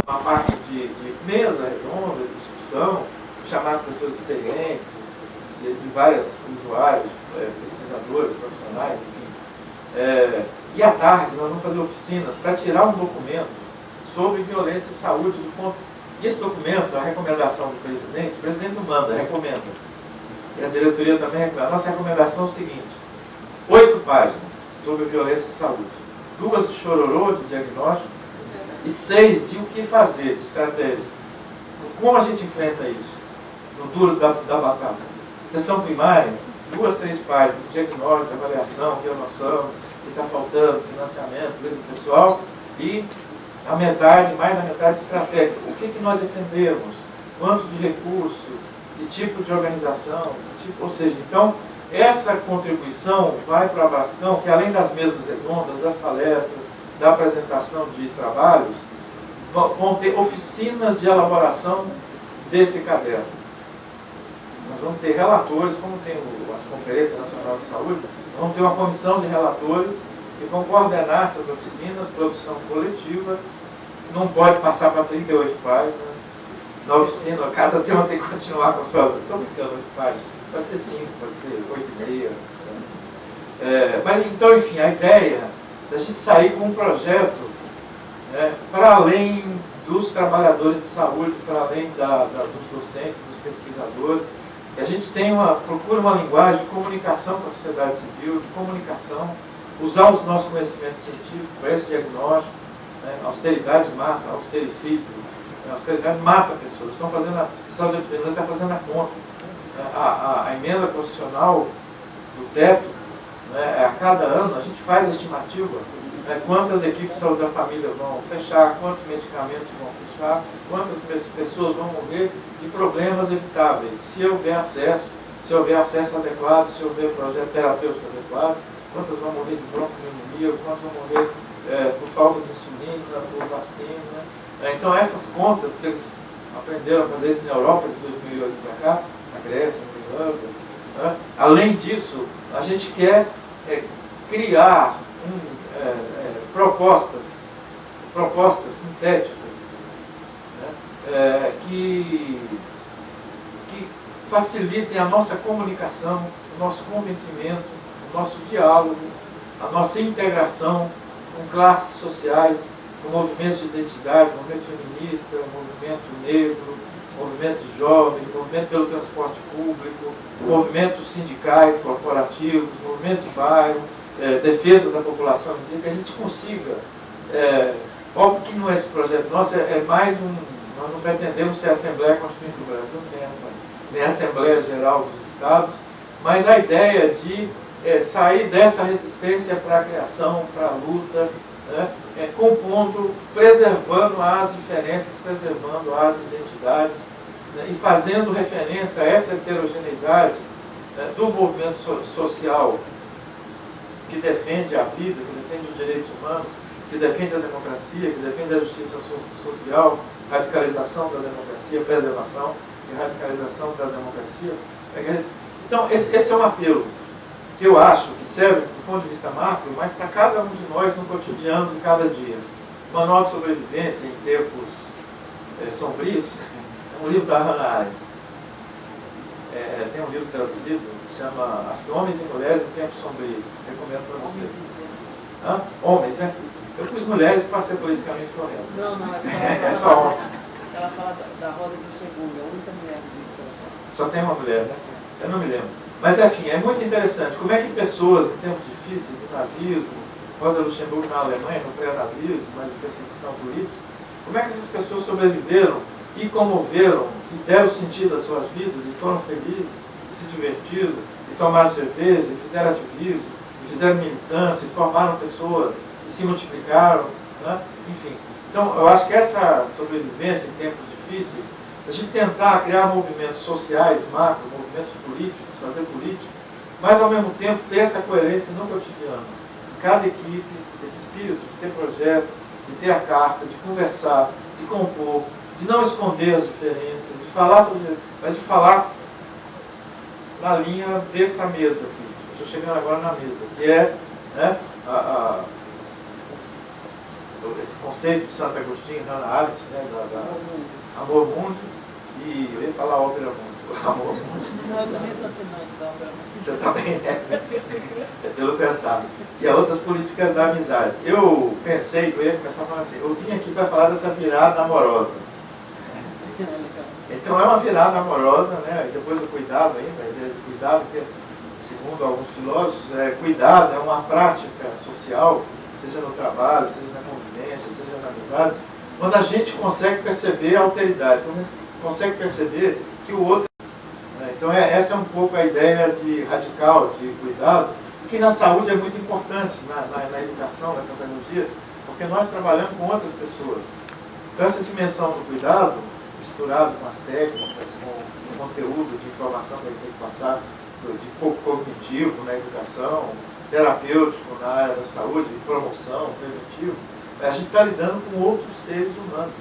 uma parte de mesa redonda, de discussão, chamar as pessoas experientes, de vários usuários, pesquisadores, profissionais, enfim. E à tarde nós vamos fazer oficinas para tirar um documento sobre violência e saúde do ponto. E esse documento, a recomendação do presidente, o presidente não manda, recomenda. E a diretoria também recomenda. A nossa recomendação é o seguinte: 8 páginas sobre violência e saúde, 2 de chororô, de diagnóstico, e 6 de o que fazer, de estratégia. Como a gente enfrenta isso? No duro da batata. Sessão primária, 2, 3 páginas, diagnóstico, avaliação, noção, que está faltando, financiamento, do pessoal, e a metade, mais da metade, estratégia. O que nós defendemos? Quanto de recurso? Que tipo de organização? Ou seja, então, essa contribuição vai para a Brascam, que além das mesas redondas, das palestras, da apresentação de trabalhos, vão ter oficinas de elaboração desse caderno. Nós vamos ter relatores, como tem as Conferências Nacionais de Saúde, vamos ter uma comissão de relatores que vão coordenar essas oficinas, produção coletiva. Não pode passar para 38 páginas. Na oficina, cada tema tem que continuar com a sua... Estou brincando, 8 páginas. Pode ser 5, pode ser 8,5. Mas então, enfim, a ideia da gente sair com um projeto para além dos trabalhadores de saúde, para além dos docentes, dos pesquisadores, que a gente procura uma linguagem de comunicação com a sociedade civil, de comunicação, usar os nossos conhecimentos científicos para esse diagnóstico. Austeridade mata, austericídio, a austeridade mata pessoas. Estão fazendo a saúde está fazendo a conta. A emenda constitucional do teto, a cada ano a gente faz a estimativa, quantas equipes de saúde da família vão fechar, quantos medicamentos vão fechar, quantas pessoas vão morrer de problemas evitáveis, se houver acesso adequado, se houver projeto terapêutico adequado, quantas vão morrer de bronquopneumonia, quantas vão morrer por falta de insulina, por vacina. Então essas contas que eles aprenderam a fazer isso na Europa de 2008 para cá, na Grécia, na Irlanda. Além disso, a gente quer criar propostas sintéticas que facilitem a nossa comunicação, o nosso convencimento, o nosso diálogo, a nossa integração com classes sociais, com movimentos de identidade, movimento feminista, movimento negro, movimento de jovens, movimento pelo transporte público, movimentos sindicais, corporativos, movimento de bairro, defesa da população, que a gente consiga, óbvio que não é esse projeto nosso, é mais nós não pretendemos ser a Assembleia Constituinte do Brasil, não tem nem a Assembleia Geral dos Estados, mas a ideia de sair dessa resistência para a criação, para a luta, compondo, preservando as diferenças, preservando as identidades, e fazendo referência a essa heterogeneidade do movimento social que defende a vida, que defende os direitos humanos, que defende a democracia, que defende a justiça social, radicalização da democracia, preservação e radicalização da democracia. Então, esse é um apelo que eu acho que serve do ponto de vista macro, mas para cada um de nós no cotidiano de cada dia. Manual de Sobrevivência em Tempos Sombrios é um livro da Hannah Arendt. Tem um livro traduzido que chama, acho que Homens e Mulheres em Tempos Sombrios. Recomendo para vocês. Homens, né? Eu pus mulheres para ser politicamente correto. Não, é só homem. Ela fala da roda do segundo, a única mulher do livro que ela fala. Só tem uma mulher, né? Eu não me lembro. Mas, enfim, é muito interessante. Como é que pessoas, em tempos difíceis, do nazismo, Rosa Luxemburgo na Alemanha, no pré-nazismo, mas de perseguição política, como é que essas pessoas sobreviveram e comoveram, e deram sentido às suas vidas, e foram felizes, e se divertiram, e tomaram cerveja, e fizeram ativismo, e fizeram militância, e formaram pessoas, e se multiplicaram, né? Enfim. Então, eu acho que essa sobrevivência em tempos difíceis, a gente tentar criar movimentos sociais, macro, movimentos políticos, fazer política, mas ao mesmo tempo ter essa coerência no cotidiano. Cada equipe, esse espírito de ter projeto, de ter a carta, de conversar, de compor, de não esconder as diferenças, de falar sobre, mas de falar na linha dessa mesa aqui. Estou chegando agora na mesa, que é, né, esse conceito de Santo Agostinho, Hannah Arendt, né, Amor Mundi, e eu ia falar Ópera Mundi, Amor Mundi. Não, eu também sou assinante da Ópera Mundi. Você também é pelo pensar. E as outras políticas da amizade. Eu pensei que eu ia começar falando assim, eu vim aqui para falar dessa virada amorosa. Então é uma virada amorosa, né? E depois o cuidado ainda, a ideia de cuidado, que segundo alguns filósofos, cuidado é uma prática social, seja no trabalho, seja na convivência, seja na amizade, quando a gente consegue perceber a alteridade, quando a gente consegue perceber que o outro... Então essa é um pouco a ideia de radical, de cuidado, que na saúde é muito importante, na educação, na pedagogia, porque nós trabalhamos com outras pessoas. Então essa dimensão do cuidado, misturado com as técnicas, com o conteúdo de informação que a gente tem que passar, de cognitivo na educação, terapêutico na área da saúde, de promoção, preventivo, a gente está lidando com outros seres humanos.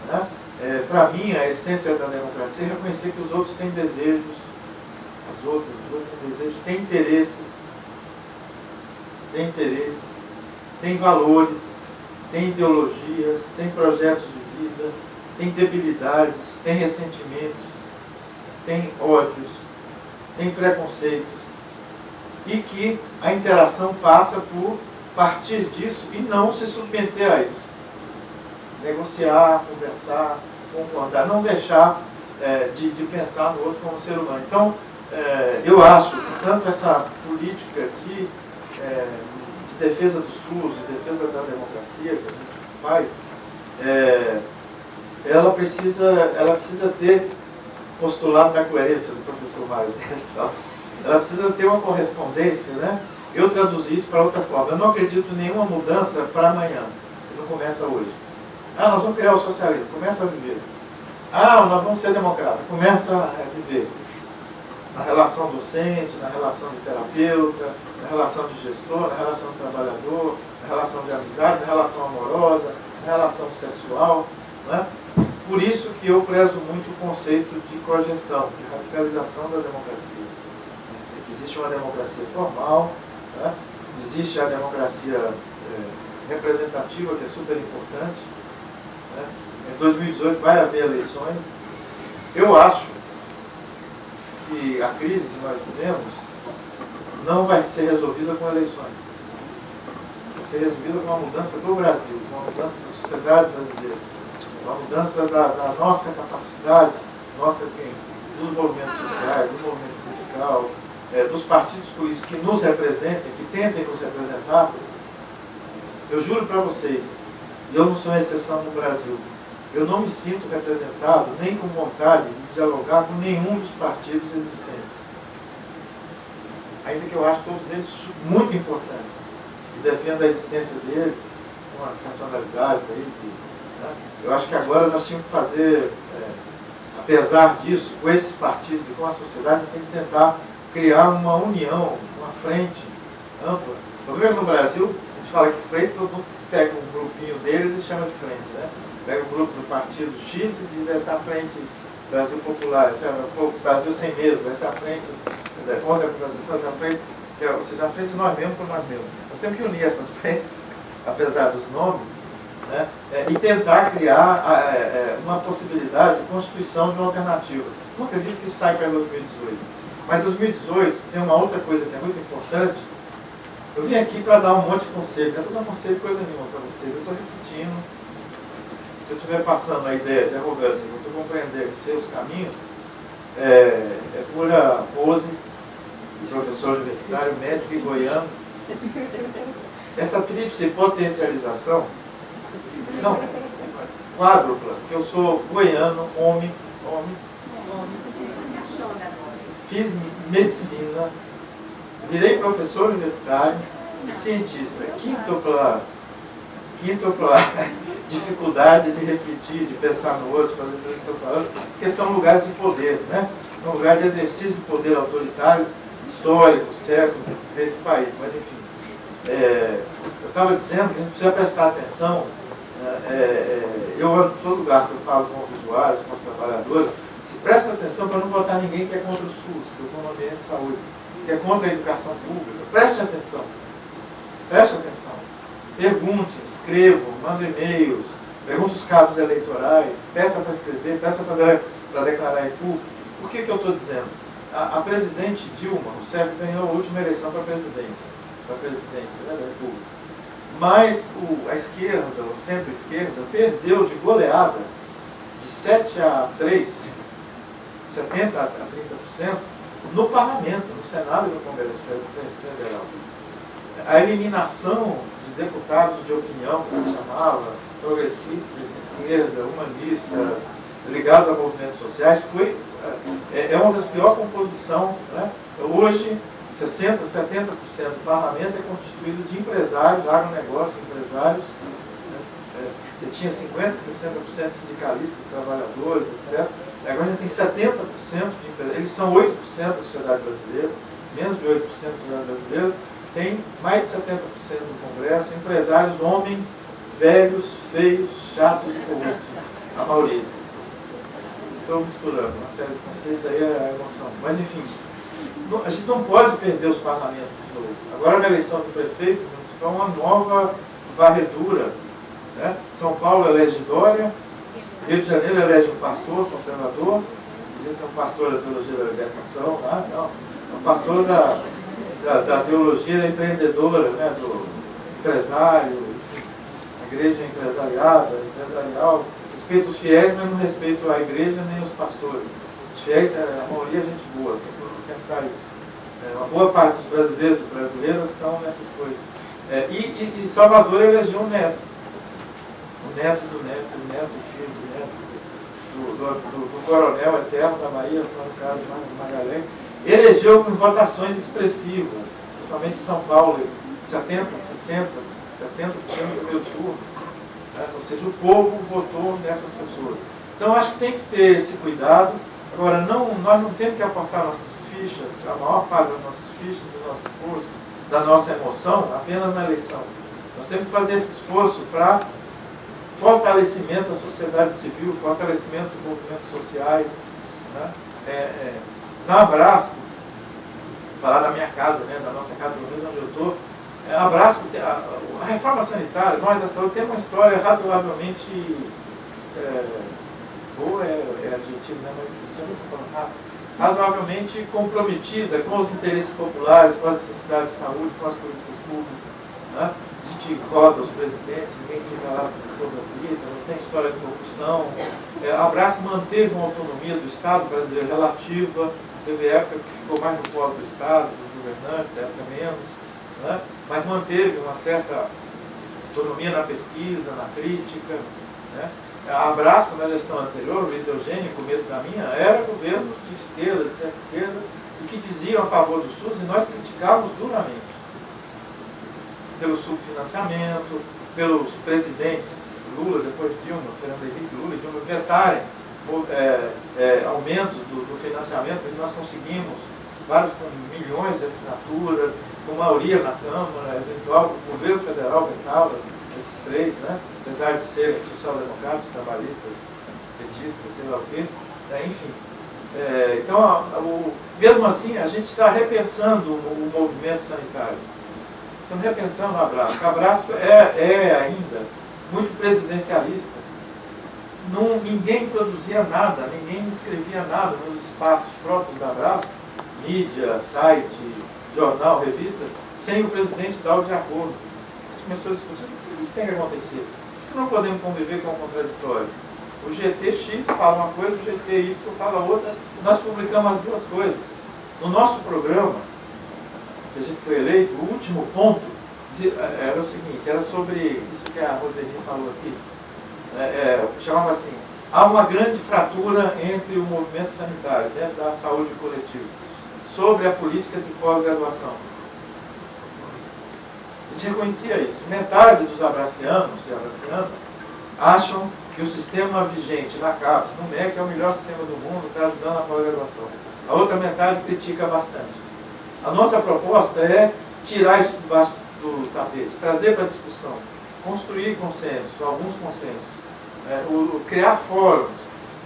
Né? Para mim, a essência da democracia é reconhecer que os outros têm desejos, os outros têm desejos, têm interesses, têm valores, têm ideologias, têm projetos de vida, têm debilidades, têm ressentimentos, têm ódios, têm preconceitos, e que a interação passa por partir disso e não se submeter a isso. Negociar, conversar, concordar, não deixar de pensar no outro como ser humano. Então, eu acho que tanto essa política de defesa do SUS, de defesa da democracia que a gente faz, ela precisa ter postulado da coerência do professor Mário Destral. Ela precisa ter uma correspondência, né? Eu traduzi isso para outra forma. Eu não acredito em nenhuma mudança para amanhã, que não começa hoje. Nós vamos criar o socialismo, começa a viver. Nós vamos ser democratas, começa a viver. Na relação docente, na relação de terapeuta, na relação de gestor, na relação de trabalhador, na relação de amizade, na relação amorosa, na relação sexual. Né? Por isso que eu prezo muito o conceito de cogestão, de radicalização da democracia. Existe uma democracia formal, né? Existe a democracia representativa, que é super importante. Né? Em 2018 vai haver eleições. Eu acho que a crise que nós vivemos não vai ser resolvida com eleições. Vai ser resolvida com uma mudança do Brasil, com uma mudança da sociedade brasileira, uma mudança da nossa capacidade, dos movimentos sociais, do movimento sindical, dos partidos políticos que nos representem, que tentem nos representar. Eu juro para vocês, e eu não sou uma exceção no Brasil, eu não me sinto representado, nem com vontade de dialogar com nenhum dos partidos existentes. Ainda que eu acho todos eles muito importantes, e defendo a existência deles, com as nacionalidades aí, né? Eu acho que agora nós tínhamos que fazer, apesar disso, com esses partidos e com a sociedade, nós temos que tentar criar uma união, uma frente ampla. O problema no Brasil, a gente fala que frente, todo mundo pega um grupinho deles e chama de frente, né? Pega o grupo do partido X e diz essa é a frente Brasil Popular, essa é o Brasil Sem Medo, essa é a frente contra a privatização, essa é a frente, ou seja, a frente de nós mesmos por nós mesmos. Nós temos que unir essas frentes, apesar dos nomes, né? E tentar criar uma possibilidade de constituição de uma alternativa. Não acredito que isso saia para 2018. Mas 2018 tem uma outra coisa que é muito importante. Eu vim aqui para dar um monte de conselho, não estou dando conselho coisa nenhuma para vocês, eu estou repetindo. Se eu estiver passando a ideia de arrogância, eu estou compreendendo seus caminhos, é pura pose, professor universitário, médico e goiano. Essa tríplice potencialização, não, quádrupla, porque eu sou goiano, homem, fiz medicina, virei professor universitário e cientista. Quíntupla dificuldade de refletir, de pensar no outro, fazer tudo que estou falando, porque são lugares de poder, né? São lugares de exercício de poder autoritário, histórico, século desse país. Mas, enfim, eu estava dizendo que a gente precisa prestar atenção. Eu ando em todo lugar que eu falo com os usuários, com os trabalhadores, presta atenção para não botar ninguém que é contra o SUS, eu estou no ambiente de saúde, que é contra a educação pública. Preste atenção. Preste atenção. Pergunte, escrevam, mandem e-mails, perguntem os cabos eleitorais, peçam para escrever, peçam para declarar em público. Por que eu estou dizendo? A presidente Dilma Rousseff ganhou a última eleição para presidente da República. Mas a esquerda, o centro-esquerda, perdeu de goleada de 7-3, 70-30% no Parlamento, no Senado e no Congresso Federal. A eliminação de deputados de opinião, que se chamava, progressistas, de esquerda, humanistas, ligados a movimentos sociais, é uma das piores composições. Né? Hoje, 60%, 70% do parlamento é constituído de empresários, agronegócio, empresários. Né? Você tinha 50%, 60% de sindicalistas, trabalhadores, etc. Agora já tem 70% de empresários. Eles são 8% da sociedade brasileira, menos de 8% da sociedade brasileira. Tem mais de 70% do Congresso, empresários, homens, velhos, feios, chatos e corruptos, a maioria. Estou misturando uma série de conceitos, aí é a emoção. Mas, enfim, a gente não pode perder os parlamentos de novo. Agora, na eleição do prefeito municipal, uma nova varredura. Né? São Paulo elege Dória, Rio de Janeiro elege um pastor conservador, esse é um pastor da teologia da libertação, tá? Não, é um pastor da teologia empreendedora, né? Do empresário, a igreja empresarial, respeito os fiéis, mas não respeito a igreja nem os pastores. Os fiéis, a maioria é gente boa, tem que pensar isso. Uma boa parte dos brasileiros e brasileiras estão nessas coisas. E Salvador elegeu um neto. O neto do neto, o neto do filho, do neto do coronel eterno da Bahia, no caso de Magalhães. Elegeu com votações expressivas, principalmente em São Paulo, 70, 60, 70% do primeiro turno. Ou seja, o povo votou nessas pessoas. Então, acho que tem que ter esse cuidado. Agora, nós não temos que apostar nossas fichas, a maior parte das nossas fichas, do nosso esforço, da nossa emoção, apenas na eleição. Nós temos que fazer esse esforço para fortalecimento da sociedade civil, fortalecimento dos movimentos sociais. Né? Na Abrasco, falar da minha casa, né, da nossa casa, pelo menos onde eu estou, Abrasco, a reforma sanitária, nós da saúde, tem uma história razoavelmente boa, é adjetivo, né, mas razoavelmente comprometida com os interesses populares, com as necessidades de saúde, com as políticas públicas. Né? A gente roda os presidentes, ninguém fica lá toda a vida, não tem história de corrupção. Abrasco manteve uma autonomia do Estado brasileiro relativa, teve época que ficou mais no colo do Estado, dos governantes, época menos. Né? Mas manteve uma certa autonomia na pesquisa, na crítica. Né? A Abrasco, na gestão anterior, o Luiz Eugênio, no começo da minha, era governo de esquerda, de centro-esquerda, e que diziam a favor do SUS, e nós criticávamos duramente. Pelo subfinanciamento, pelos presidentes Lula, depois Dilma, Fernando Henrique Lula e Dilma, vetarem aumento do financiamento, que nós conseguimos, vários com milhões de assinaturas, com maioria na Câmara, eventual, o governo federal vetava esses três, né? Apesar de serem social-democratas, trabalhistas, petistas, sei lá o quê, enfim. Então, mesmo assim, a gente está repensando o movimento sanitário. Estamos repensando o Abrasco. O Abrasco é ainda muito presidencialista. Ninguém produzia nada, ninguém escrevia nada nos espaços próprios da Abrasco, mídia, site, jornal, revista, sem o presidente dar o de acordo. Começou a discutir o que isso tem que acontecer. Por que não podemos conviver com o contraditório? O GTX fala uma coisa, o GTY fala outra, nós publicamos as duas coisas. No nosso programa, que a gente foi eleito, o último ponto era o seguinte, era sobre isso que a Roseli falou aqui, chamava assim, há uma grande fratura entre o movimento sanitário, dentro da saúde coletiva, sobre a política de pós-graduação. A gente reconhecia isso. Metade dos abracianos e abracianas acham que o sistema vigente na CAPES, no MEC, é o melhor sistema do mundo, está ajudando a pós-graduação. A outra metade critica bastante. A nossa proposta é tirar isso debaixo do tapete, trazer para a discussão, construir consensos, alguns consensos, criar fóruns,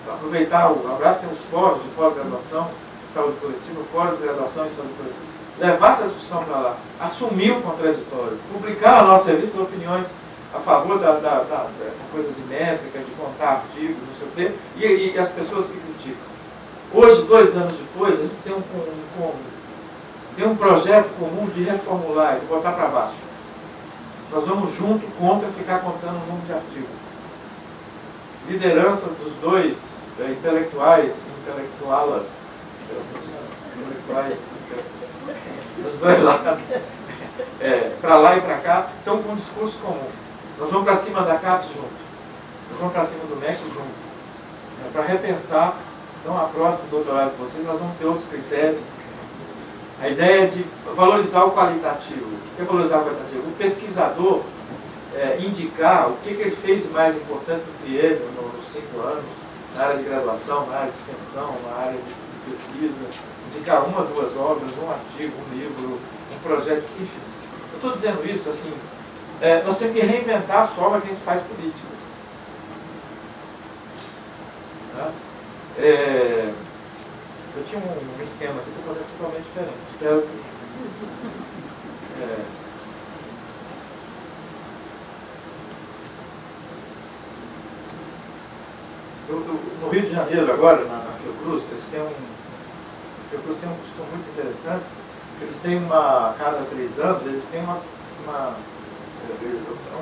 aproveitar o Abrasco tem os fóruns de pós-graduação em saúde coletiva, fórum de graduação em saúde coletiva, levar essa discussão para lá, assumir o contraditório, publicar a nossa revista de opiniões a favor dessa coisa de métrica, de contar artigos, não sei o quê, e as pessoas que criticam. Hoje, 2 anos depois, a gente tem um projeto comum de reformular, de botar para baixo. Nós vamos junto contra ficar contando o número de artigos. Liderança dos dois intelectuais, dos dois lados, para lá e para cá, estão com um discurso comum. Nós vamos para cima da CAPES junto, nós vamos para cima do MEC junto, para repensar. Então, a próxima doutorado de vocês, nós vamos ter outros critérios. A ideia de valorizar o qualitativo. O que é valorizar o qualitativo? O pesquisador indicar o que ele fez de mais importante do que ele nos 5 anos, na área de graduação, na área de extensão, na área de pesquisa, indicar 1 ou 2 obras, um artigo, um livro, um projeto, enfim. Eu estou dizendo isso, assim, nós temos que reinventar a forma que a gente faz política. Tá? Eu tinha um esquema aqui, estou fazendo totalmente diferente. Espero que... no Rio de Janeiro, agora, na Fiocruz, eles têm a Fiocruz tem um costume muito interessante. Eles têm a cada 3 anos, eles têm um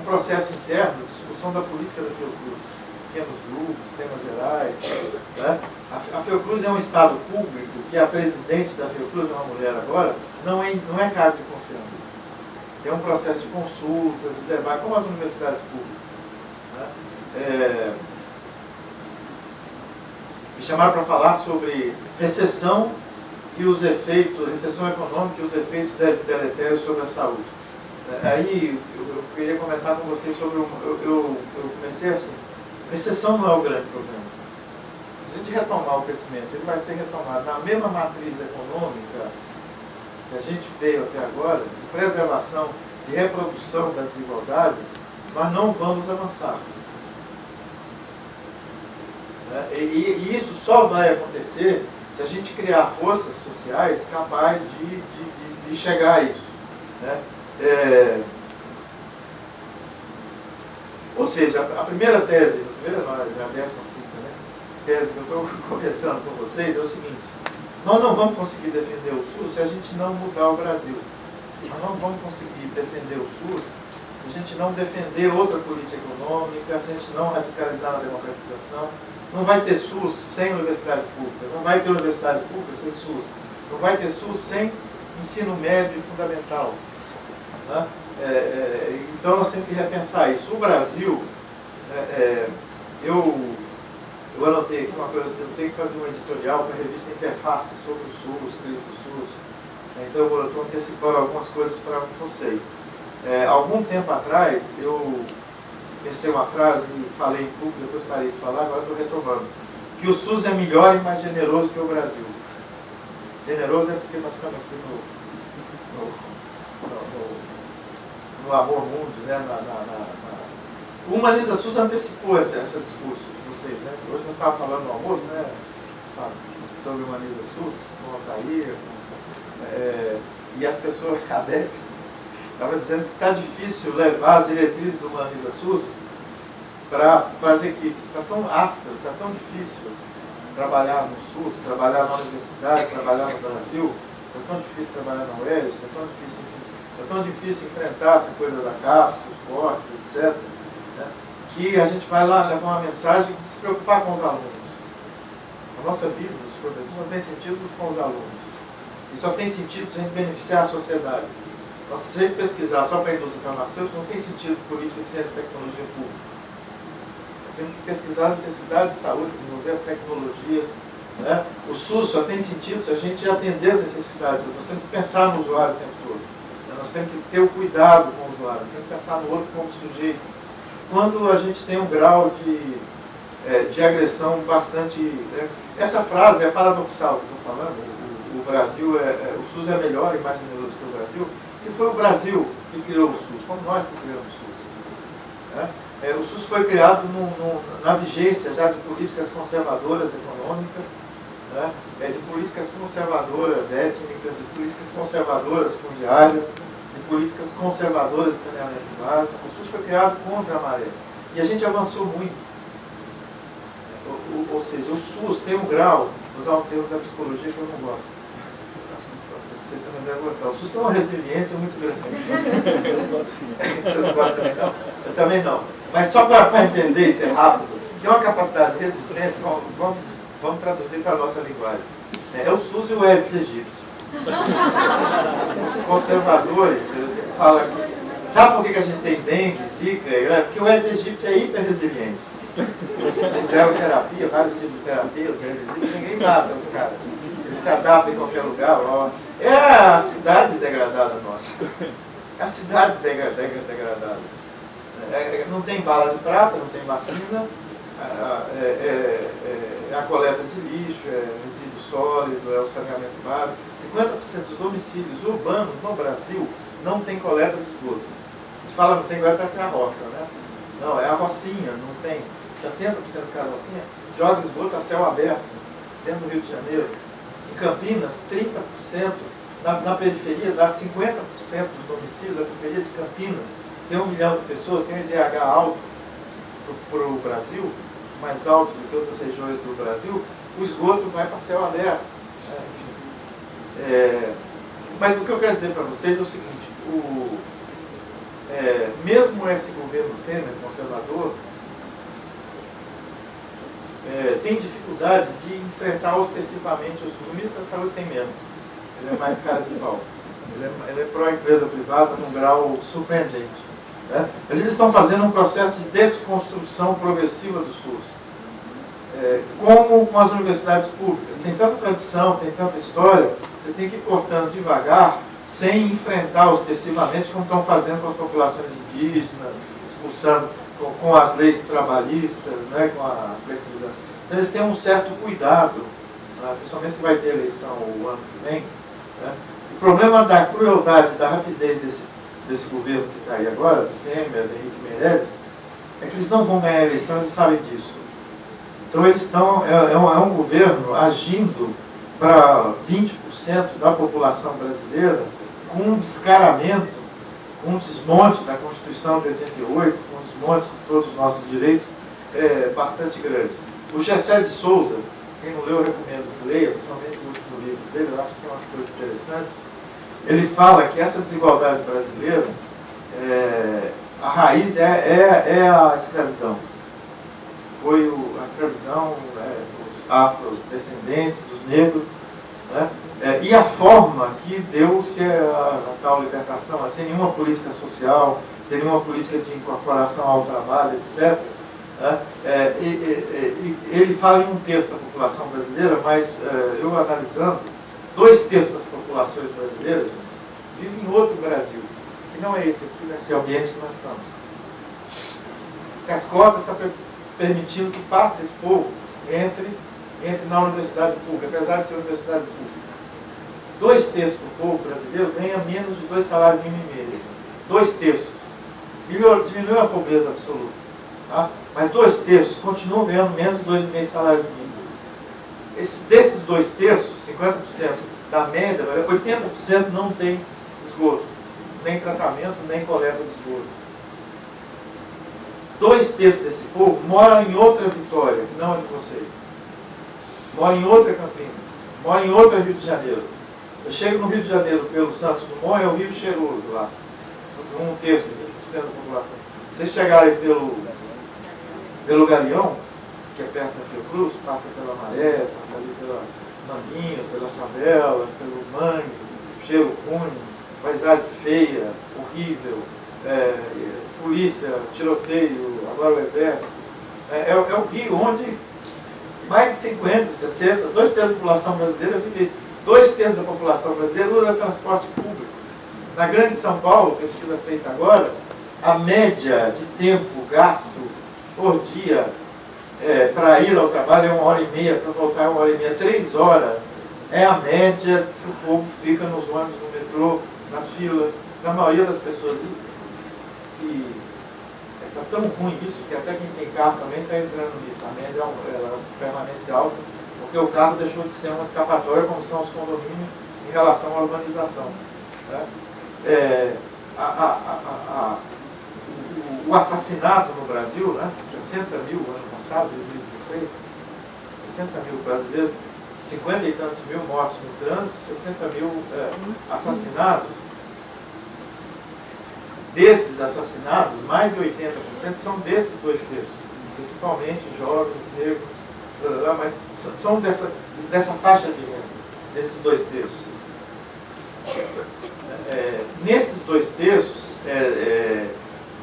processo interno de discussão da política da Fiocruz. Pequenos grupos, temas gerais. Né? A Fiocruz é um estado público, que a presidente da Fiocruz, é uma mulher agora, não é cargo de confiança. Tem um processo de consulta, de debate, como as universidades públicas. Né? Me chamaram para falar sobre recessão e os efeitos, recessão econômica e os efeitos deletérios sobre a saúde. Aí eu queria comentar com vocês sobre eu comecei assim. Recessão não é o grande problema. Se a gente retomar o crescimento, ele vai ser retomado na mesma matriz econômica que a gente veio até agora, de preservação e reprodução da desigualdade, nós não vamos avançar. E isso só vai acontecer se a gente criar forças sociais capazes de chegar a isso. Né? Ou seja, a primeira tese, a 15ª, né, tese que eu estou conversando com vocês é o seguinte: nós não vamos conseguir defender o SUS se a gente não mudar o Brasil. Nós não vamos conseguir defender o SUS se a gente não defender outra política econômica, se a gente não radicalizar a democratização. Não vai ter SUS sem universidade pública, não vai ter universidade pública sem SUS, não vai ter SUS sem ensino médio e fundamental. Né? Então nós temos que repensar isso. O Brasil, eu anotei aqui uma coisa, eu tenho que fazer um editorial para a revista Interface sobre o SUS, crítico do SUS. Então eu estou antecipando algumas coisas para vocês. Algum tempo atrás, eu pensei uma frase e falei em público, depois parei de falar, agora estou retomando. Que o SUS é melhor e mais generoso que o Brasil. Generoso é porque nós estamos aqui no amor mundi, né? O Humaniza SUS antecipou esse discurso de vocês, né? Hoje nós estávamos falando no almoço, né? Sobre o Humaniza SUS, com a Altair, e as pessoas cadete estavam dizendo que está difícil levar as diretrizes do Humaniza SUS para as equipes. Está tão áspero, está tão difícil trabalhar no SUS, trabalhar na universidade, trabalhar no Brasil, está tão difícil trabalhar na UERJ, está tão difícil enfrentar essa coisa da CAPES, os cortes, etc., né, que a gente vai lá levar uma mensagem de se preocupar com os alunos. A nossa vida dos professores não tem sentido com os alunos. E só tem sentido se a gente beneficiar a sociedade. Nossa, se a gente pesquisar só para a indústria farmacêutica, não tem sentido política de ciência e tecnologia pública. Nós temos que pesquisar a necessidade de saúde, desenvolver as tecnologias. Né? O SUS só tem sentido se a gente atender as necessidades. Nós temos que pensar no usuário o tempo todo. Nós temos que ter o cuidado com o usuário, nós temos que pensar no outro como sujeito. Quando a gente tem um grau de agressão bastante... essa frase é paradoxal que eu estou falando. O Brasil o SUS é melhor e mais generoso que o Brasil, e foi o Brasil que criou o SUS, como nós que criamos o SUS. Né? O SUS foi criado na vigência já de políticas conservadoras econômicas, né? De políticas conservadoras étnicas, de políticas conservadoras fundiárias, de políticas conservadoras de saneamento básico. O SUS foi criado contra a maré. E a gente avançou muito. Ou seja, o SUS tem um grau, vou usar um termo da psicologia que eu não gosto. Vocês também devem gostar. O SUS tem uma resiliência muito grande. Você não gosta também, não? Eu também não. Mas só para entender isso é rápido, tem uma capacidade de resistência, vamos traduzir para a nossa linguagem. É o SUS e o Aedes aegypti. Os conservadores falam, sabe por que a gente tem dengue, zika? Porque o Aedes aegypti é hiperresiliente. Fizeram terapia, vários tipos de terapia, ninguém mata os caras. Eles se adaptam em qualquer lugar. Ó. É a cidade degradada nossa. É a cidade degradada. Não tem bala de prata, não tem vacina, é a coleta de lixo, é resíduo sólido, é o saneamento básico. 50% dos domicílios urbanos no Brasil não tem coleta de esgoto. A gente fala que não tem coleta, parece a roça, né? Não, é a rocinha, não tem. 70% de cada rocinha joga esgoto a céu aberto, dentro do Rio de Janeiro. Em Campinas, 30%, na periferia, dá 50% dos domicílios da periferia de Campinas. Tem 1 milhão de pessoas, tem um IDH alto para o Brasil, mais alto do que outras regiões do Brasil, o esgoto vai para céu aberto. Mas o que eu quero dizer para vocês é o seguinte, mesmo esse governo Temer, conservador, tem dificuldade de enfrentar ostensivamente os SUS. O ministro da Saúde tem menos, ele é mais cara de pau. Ele é pró-empresa privada num grau surpreendente. Né? Mas eles estão fazendo um processo de desconstrução progressiva do SUS. Como com as universidades públicas. Tem tanta tradição, tem tanta história, você tem que ir cortando devagar, sem enfrentar ostensivamente, como estão fazendo com as populações indígenas, expulsando com as leis trabalhistas, né, com a flexibilização. Então eles têm um certo cuidado, né, principalmente que vai ter eleição o ano que vem. Né? O problema da crueldade, da rapidez desse governo que está aí agora, do Temer, do Henrique Meirelles, é que eles não vão ganhar a eleição, eles sabem disso. Então eles estão, é um governo agindo para 20% da população brasileira com um descaramento, com um desmonte da Constituição de 88, com um desmonte de todos os nossos direitos, bastante grande. O Gessé de Souza, quem não leu, eu recomendo que leia, principalmente o último livro dele, eu acho que tem umas coisas interessantes. Ele fala que essa desigualdade brasileira, a raiz é a escravidão. Foi a escravidão dos afrodescendentes, dos negros, né? E a forma que deu-se a tal libertação, sem nenhuma política social, sem nenhuma política de incorporação ao trabalho, etc. Né? Ele fala em 1/3 da população brasileira, mas eu analisando, 2/3 das populações brasileiras vivem em outro Brasil, que não é esse aqui, nesse ambiente que nós estamos. As cotas estão permitindo que parte desse povo entre na universidade pública, apesar de ser universidade pública. 2/3 do povo brasileiro ganha menos de 2 salários mínimos e meio. 2/3. Diminuiu a pobreza absoluta. Tá? Mas 2/3 continuam ganhando menos de 2,5 salários mínimos. Desses 2/3, 50% da média, 80% não tem esgoto, nem tratamento, nem coleta de esgoto. 2/3 desse povo mora em outra Vitória, que não é de vocês. Mora em outra Campinas, mora em outra Rio de Janeiro. Eu chego no Rio de Janeiro pelo Santos Dumont, é o Rio Cheiroso lá. 1/3, 20% da população. Vocês chegarem pelo Galeão, que é perto da Fiocruz, passa pela Maré, passa ali pela Manguinhos, pelas favelas, pelo Mangue, cheiro ruim, paisagem feia, horrível, polícia, tiroteio, agora o exército. É o Rio onde mais de 50, 60, 2/3 da população brasileira vive, 2/3 da população brasileira usa transporte público. Na Grande São Paulo, pesquisa feita agora, a média de tempo gasto por dia para ir ao trabalho é 1h30, para voltar é 1h30, 3 horas é a média que o povo fica nos ônibus, no metrô, nas filas, na maioria das pessoas. Está tão ruim isso que até quem tem carro também está entrando nisso. A média ela permanece alta, porque o carro deixou de ser uma escapatória, como são os condomínios, em relação à urbanização. Né? o assassinato no Brasil, né? 60 mil ano passado, 2016, 60 mil brasileiros, 50 e tantos mil mortos no trânsito, 60 mil assassinados. Desses assassinados, mais de 80% são desses 2 terços, principalmente jovens, negros, mas são dessa faixa de renda, desses 2 terços. Nesses 2 terços,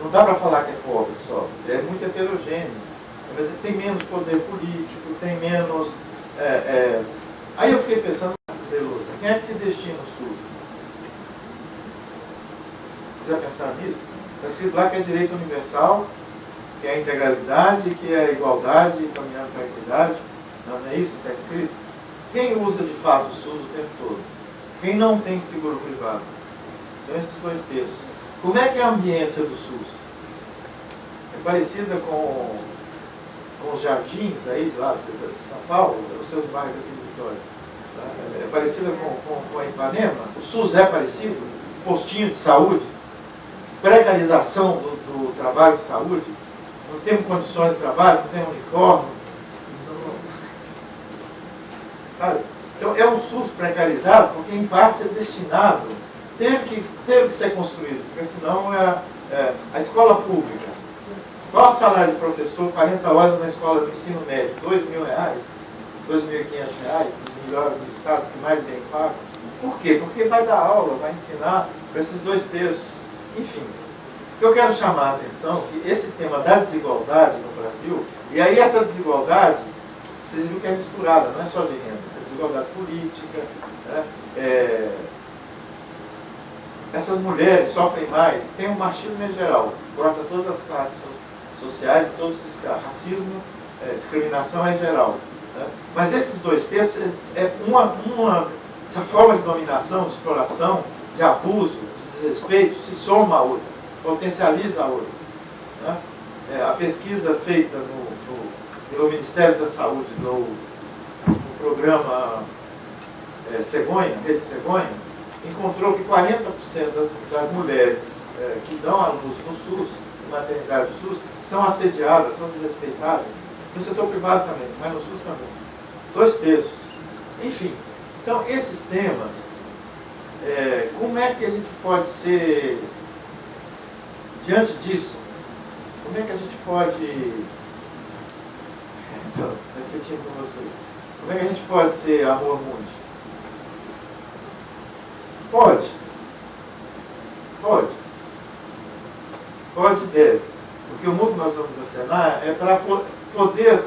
não dá para falar que é pobre só, é muito heterogêneo. Mas tem menos poder político, tem menos... Aí eu fiquei pensando, quem é que se destina ao SUS? Precisa pensar nisso? Está escrito lá que é direito universal, que é a integralidade, que é a igualdade, caminhando para a equidade. Não é isso que está escrito? Quem usa de fato o SUS o tempo todo? Quem não tem seguro privado? São esses 2 terços. Como é que é a ambiência do SUS? É parecida com os jardins aí lá de São Paulo, os seus bairros aqui de Vitória. É parecida com a Ipanema? O SUS é parecido? Postinho de saúde? Precarização do trabalho de saúde? Não temos condições de trabalho, não tem uniforme? Sabe? Então é um SUS precarizado porque em parte é destinado, teve que ser construído, porque senão a escola pública. Qual o salário de professor, 40 horas na escola de ensino médio? R$2.000, R$2.500, os melhores dos estados que mais bem pagam. Por quê? Porque vai dar aula, vai ensinar para esses 2 terços. Enfim, o que eu quero chamar a atenção é que esse tema da desigualdade no Brasil, e aí essa desigualdade, vocês viram que é misturada, não é só de renda, é desigualdade política, né? Essas mulheres sofrem mais, tem um machismo em geral, corta todas as classes sociais, todos os racismo, discriminação em geral. Né? Mas esses 2 terços essa forma de dominação, de exploração, de abuso, de desrespeito, se soma a outra, potencializa a outra. Né? A pesquisa feita pelo Ministério da Saúde no programa Cegonha, Rede Cegonha, encontrou que 40% das mulheres que dão à luz no SUS, na maternidade do SUS, são assediadas, são desrespeitadas. No setor privado também, mas no SUS também. 2 terços. Enfim, então esses temas, como é que a gente pode ser, diante disso, como é que a gente pode, repetindo com vocês, como é que a gente pode ser amor mundi? Pode. Pode e deve. Porque o mundo que nós vamos acenar é para poder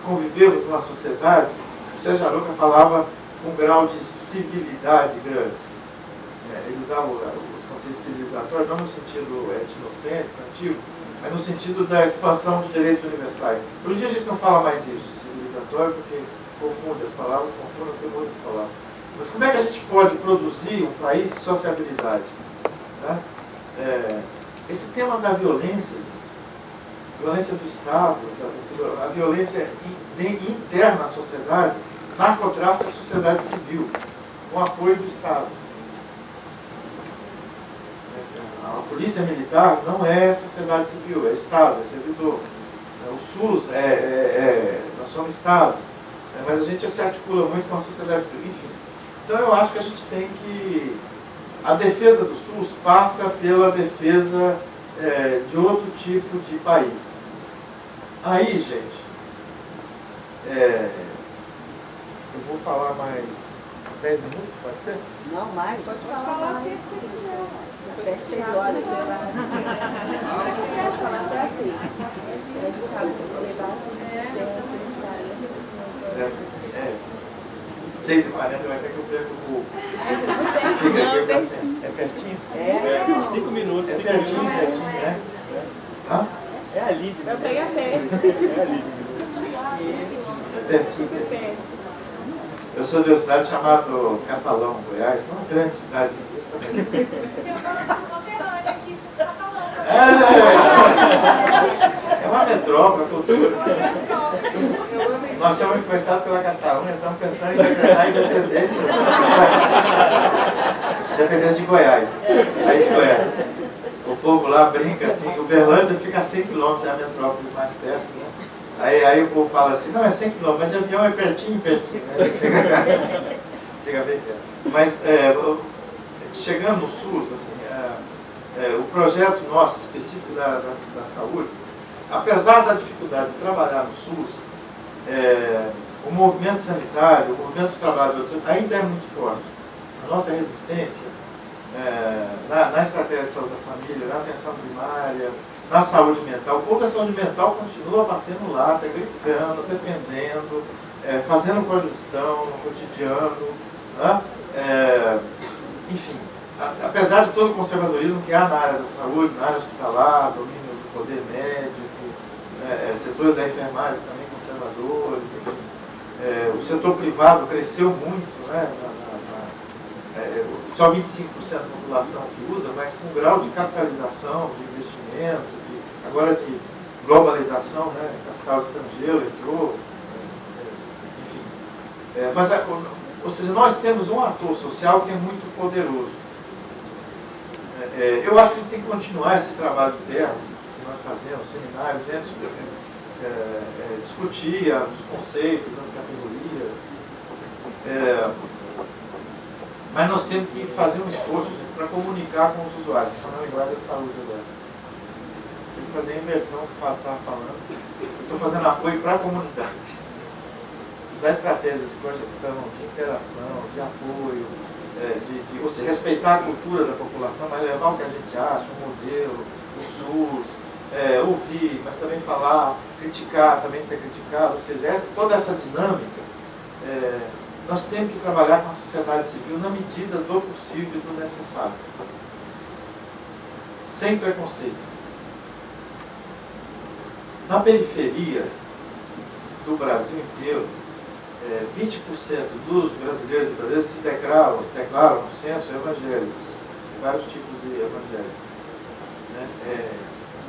convivermos numa sociedade, o Sérgio Arouca falava com um grau de civilidade grande. Ele usava os conceitos civilizatórios, não no sentido etnocêntrico, antigo, mas no sentido da expansão de direitos universais. Hoje em dia a gente não fala mais isso, civilizatório, porque confunde as palavras, confundem, tem muitas palavras. Mas como é que a gente pode produzir um país de sociabilidade? Né? Esse tema da violência do Estado, a violência interna à sociedade, narcotráfico é a sociedade civil, com apoio do Estado. A polícia militar não é sociedade civil, é Estado, é servidor. O SUS nós somos Estado, mas a gente se articula muito com a sociedade civil. Enfim, então eu acho que a gente tem que... A defesa do SUS passa pela defesa de outro tipo de país. Aí, gente, eu vou falar mais 10 minutos, pode ser? Não, mais. Pode falar mais. Até 6 horas já vai. Pode falar até assim. A gente sabe que eu levar 6h40 vai ter que eu perco o voo. Não, pertinho. É pertinho? 5 minutos. É pertinho, né? Hã? É ali. Eu peguei a pé. É ali. É pertinho. Eu sou de uma cidade chamada Catalão, Goiás, uma grande cidade. É uma metrópole, cultura. Nós somos influenciados pela Catalunha, estamos pensando em decretar a independência. Independência de Goiás. Aí de Goiás. O povo lá brinca assim, Uberlândia fica a 100 km da metrópole mais perto, né? Aí o povo fala assim, não, é 100 km, mas de avião é pertinho, pertinho, né? Chega bem perto. Mas chegando no SUS, assim, o projeto nosso específico da saúde, apesar da dificuldade de trabalhar no SUS, o movimento sanitário, o movimento de trabalho ainda é muito forte. A nossa resistência na estratégia de saúde da família, na atenção primária, na saúde mental. O povo da saúde mental continua batendo lata, gritando, defendendo, fazendo cogestão no cotidiano, né? Enfim, apesar de todo o conservadorismo que há na área da saúde, na área hospitalar, domínio do poder médico, setores da enfermagem também conservadores, enfim, o setor privado cresceu muito, né? Só 25% da população que usa, mas com grau de capitalização, de investimento, agora de globalização, né? Capital estrangeiro entrou, enfim. Mas, ou seja, nós temos um ator social que é muito poderoso. Eu acho que a gente tem que continuar esse trabalho interno que nós fazemos, seminários, discutir os conceitos, as categorias. Mas nós temos que fazer um esforço para comunicar com os usuários, na linguagem da saúde agora. Tem que fazer a inversão que o Fábio estava falando. Eu estou fazendo apoio para a comunidade. Usar estratégias de cogestão, de interação, de apoio, ou seja, respeitar a cultura da população, mas levar o que a gente acha, o modelo, o SUS, ouvir, mas também falar, criticar, também ser criticado, ou seja, toda essa dinâmica. Nós temos que trabalhar com a sociedade civil na medida do possível e do necessário. Sem preconceito. Na periferia do Brasil inteiro, 20% dos brasileiros e brasileiras se declaram no censo evangélico. Vários tipos de evangélicos. Né?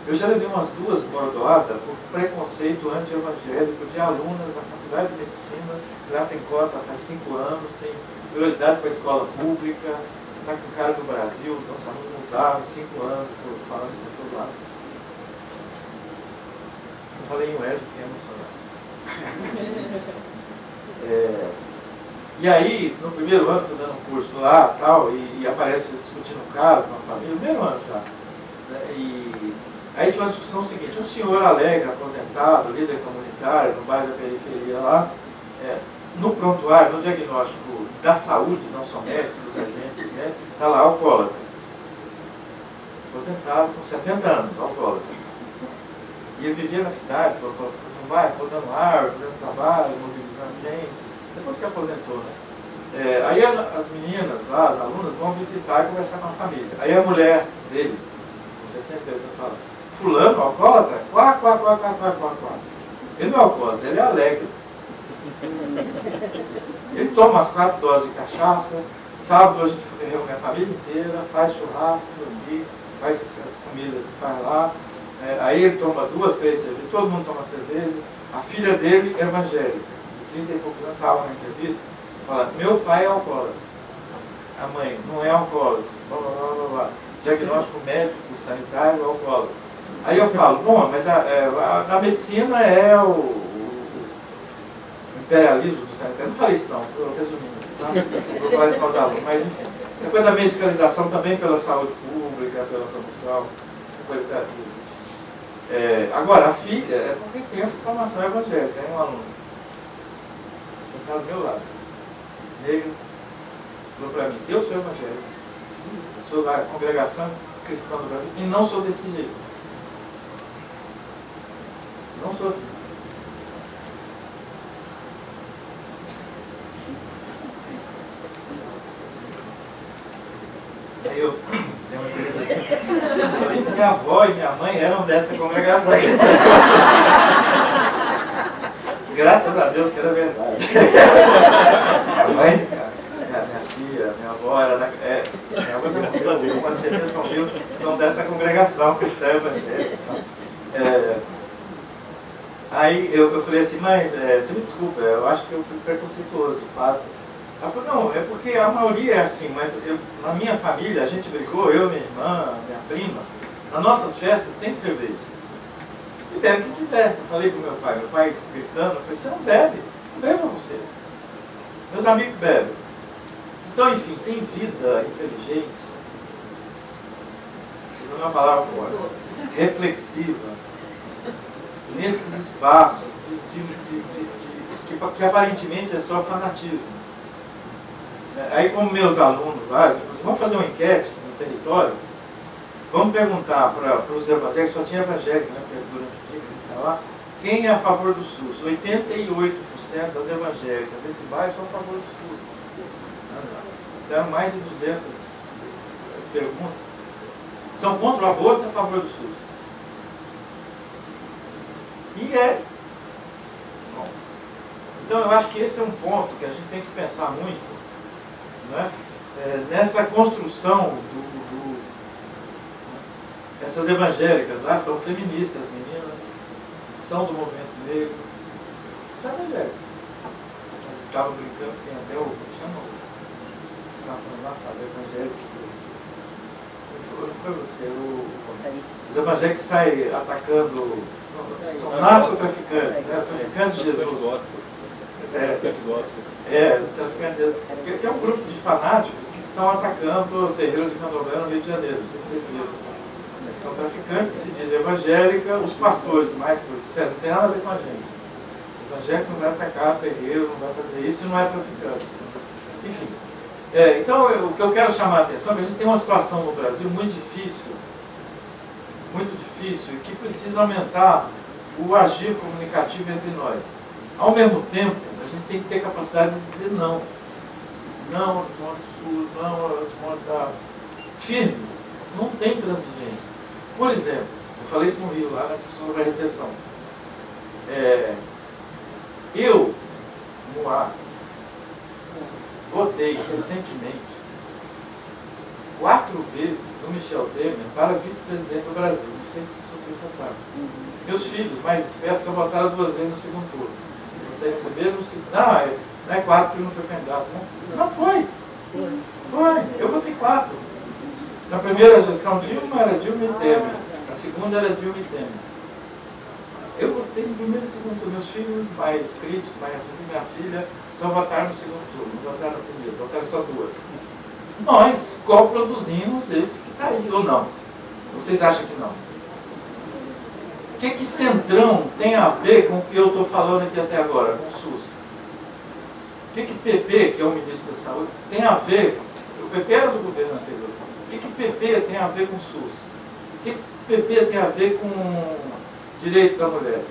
Eu já levei umas 2 bordoadas por preconceito anti-evangélico de alunas da Faculdade de Medicina, lá tem cota faz 5 anos, tem prioridade para a escola pública, está com cara do Brasil, então se não mudar 5 anos, estou falando isso para todo lado. Eu falei em Wesley, que é emocionante. E aí, no primeiro ano, estou dando um curso lá tal, e aparece discutindo um caso com a família, no primeiro ano já. Né, aí tinha uma discussão seguinte, um senhor alegre, aposentado, líder comunitário, no bairro da periferia lá, no prontuário, no diagnóstico da saúde, não só médicos, dos agentes médicos, está lá, alcoólatra. Aposentado com 70 anos, alcoólatra. E ele vivia na cidade, no bairro, podando árvore, fazendo trabalho, mobilizando gente, depois que aposentou, né? Aí as meninas lá, as alunas, vão visitar e conversar com a família. Aí a mulher dele, com 60 anos, fala, fulano, alcoólatra? Quá. Ele não é alcoólatra, ele é alegre. Ele toma as 4 doses de cachaça, sábado a gente reúne a família inteira, faz churrasco, faz as comidas que faz lá. Aí ele toma 2, 3 cervejas, todo mundo toma cerveja. A filha dele é evangélica, de 30 e poucos anos, estava na entrevista, fala, meu pai é alcoólatra. A mãe não é alcoólatra, blá blá blá blá. Diagnóstico médico, sanitário, alcoólatra. Aí eu falo, bom, mas a medicina é o imperialismo do sanitário. Não falei isso não, estou resumindo, tá? Vou falar de qual da mas enfim. Essa coisa da medicalização também pela saúde pública, pela promoção, coisa da agora, a filha é porque tem essa formação evangélica, é um aluno. Sentado do meu lado. Negro, falou para mim, eu sou evangélico, eu sou da congregação cristã do Brasil e não sou desse jeito. Não sou assim. Aí eu dei uma entrevista. Minha avó e minha mãe eram dessa congregação. Graças a Deus que era verdade. A mãe, minha tia, minha avó era minha avó já morreu, algumas tias são dessa congregação cristã evangélica. Aí eu falei assim, mas você me desculpa, eu acho que eu fui preconceituoso, de fato. Ela falou, não, é porque a maioria é assim, mas na minha família, a gente brigou, eu, minha irmã, minha prima, nas nossas festas tem cerveja. E bebe quem quiser. Eu falei pro meu pai cristão, eu falei, você não bebe, não beba você. Meus amigos bebem. Então, enfim, tem vida inteligente, não é uma palavra forte, reflexiva, nesses espaços que aparentemente é só fanatismo. Aí, como meus alunos lá, vamos fazer uma enquete no território, vamos perguntar para os evangélicos, só tinha evangélico, né, porque durante o dia que a gente está lá, quem é a favor do SUS? 88% das evangélicas desse bairro são a favor do SUS. Então, mais de 200 perguntas. São contra o aborto e a favor do SUS. E é. Bom, então, eu acho que esse é um ponto que a gente tem que pensar muito, né? Nessa construção essas evangélicas lá são feministas, meninas, são do movimento negro, são evangélicas. Estava brincando, tem até o evangélico. Não foi você, os evangélicos saem atacando, são narcotraficantes, né? Traficantes de Jesus. Traficantes de Jesus. Porque é um grupo de fanáticos que estão atacando os terreiros de Candomblé no Rio de Janeiro, não sei se vocês viram. São traficantes que se dizem evangélica, os pastores mais disseram, não tem nada a ver com a gente. O evangélico não vai atacar terreiro, não vai fazer isso e não é traficante. Enfim. Então, o que eu quero chamar a atenção é que a gente tem uma situação no Brasil muito difícil, e que precisa aumentar o agir comunicativo entre nós. Ao mesmo tempo, a gente tem que ter capacidade de dizer não. Não aos modos SUS, não aos modos firme. Não tem transigência. Por exemplo, eu falei isso no Rio, lá na discussão da recessão. Eu, no ar, votei recentemente 4 vezes do Michel Temer para vice-presidente do Brasil. Não sei se vocês votaram. Meus filhos, mais espertos, só votaram 2 vezes no segundo turno. Não é 4 que não foi candidato. Não foi. Foi. Eu votei 4. Na primeira gestão Dilma era Dilma e Temer. Na segunda era Dilma e Temer. Eu votei no primeiro e segundo turno. Meus filhos mais críticos, minha filha, só votaram no segundo turno, não votaram no primeiro, votaram só 2. Nós coproduzimos esse que está aí, ou não? Vocês acham que não? O que Centrão tem a ver com o que eu estou falando aqui até agora, com o SUS? O que PP, que é o ministro da Saúde, tem a ver, o PP era do governo anterior, o que PP tem a ver com o SUS? O que PP tem a ver com direito da mulher?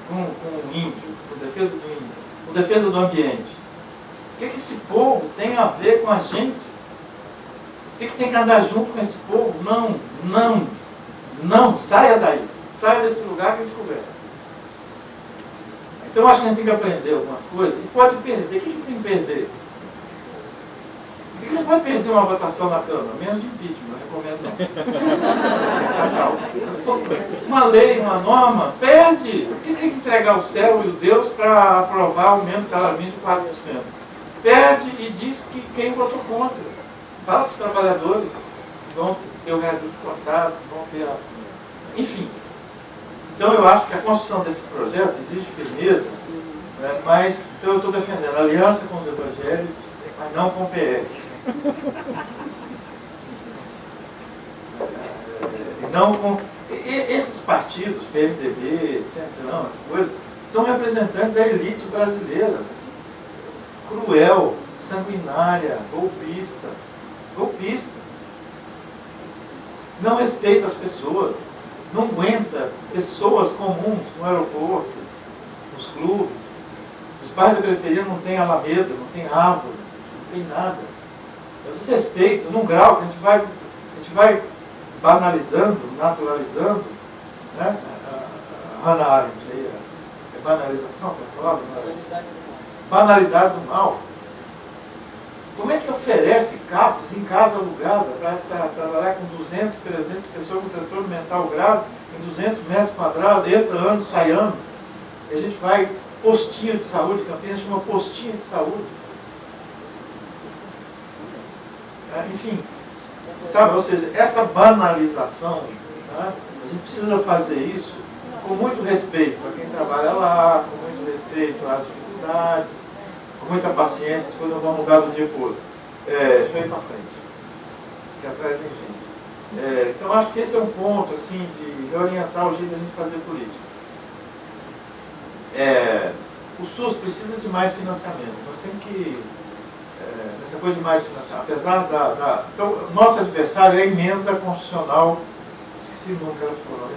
Com o índio, com defesa do índio, com defesa do ambiente? O que esse povo tem a ver com a gente? O que tem que andar junto com esse povo? Não, saia daí. Saia desse lugar que a gente conversa. Então, eu acho que a gente tem que aprender algumas coisas e pode perder. O que tem que perder? A gente pode perder uma votação na Câmara, menos de impeachment, não recomendo não. Uma lei, uma norma, perde. Por que tem que entregar o céu e o Deus para aprovar o mesmo salário mínimo de 4%? Perde e diz que quem votou contra. Fala para os trabalhadores que vão ter o reajuste cortado, vão ter a... Enfim. Então eu acho que a construção desse projeto exige firmeza, né, mas então eu estou defendendo a aliança com os evangélicos, mas não com o PS. Não com... Esses partidos, PMDB, Centrão, essas coisas, são representantes da elite brasileira. Cruel, sanguinária, golpista. Não respeita as pessoas. Não aguenta pessoas comuns no aeroporto, nos clubes. Os bairros da periferia não tem alameda, não tem árvore, não tem nada. É o desrespeito, num grau que a gente vai banalizando, naturalizando, né? A Hannah Arendt aí, é banalização, que é a palavra? Banalidade do mal. Como é que oferece CAPS em casa alugada para trabalhar com 200, 300 pessoas com transtorno mental grave, em 200 metros quadrados, entra ano, sai ano? E a gente vai, postinho de saúde, Campinas chama postinho de saúde. Enfim, sabe, ou seja, essa banalização, né, a gente precisa fazer isso com muito respeito a quem trabalha lá, com muito respeito às dificuldades, com muita paciência, as coisas vão mudar do dia para o outro. Deixa eu ir para frente, que atrás tem gente. Então acho que esse é um ponto assim, de reorientar o jeito de a gente fazer política. O SUS precisa de mais financiamento. Nós temos que, essa coisa de mais financiamento, apesar então, nosso adversário é a emenda constitucional, esqueci o nome que ela falou,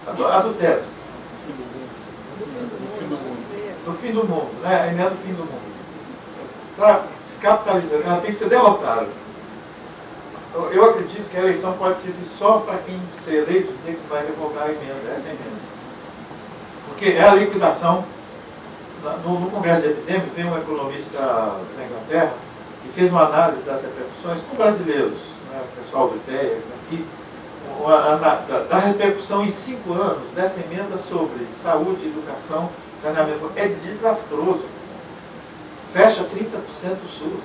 95, a do teto. Do fim do mundo, né? A emenda do fim do mundo. Para se capitalizar, ela tem que ser derrotada. Eu acredito que a eleição pode servir só para quem ser eleito dizer que vai revogar a emenda, essa é a emenda. Porque é a liquidação. No Congresso de Epidemia, tem um economista da Inglaterra que fez uma análise das repercussões com brasileiros, né, o pessoal do IPEA, aqui, da repercussão em 5 anos dessa emenda sobre saúde, educação, saneamento. É desastroso. Fecha 30% do SUS.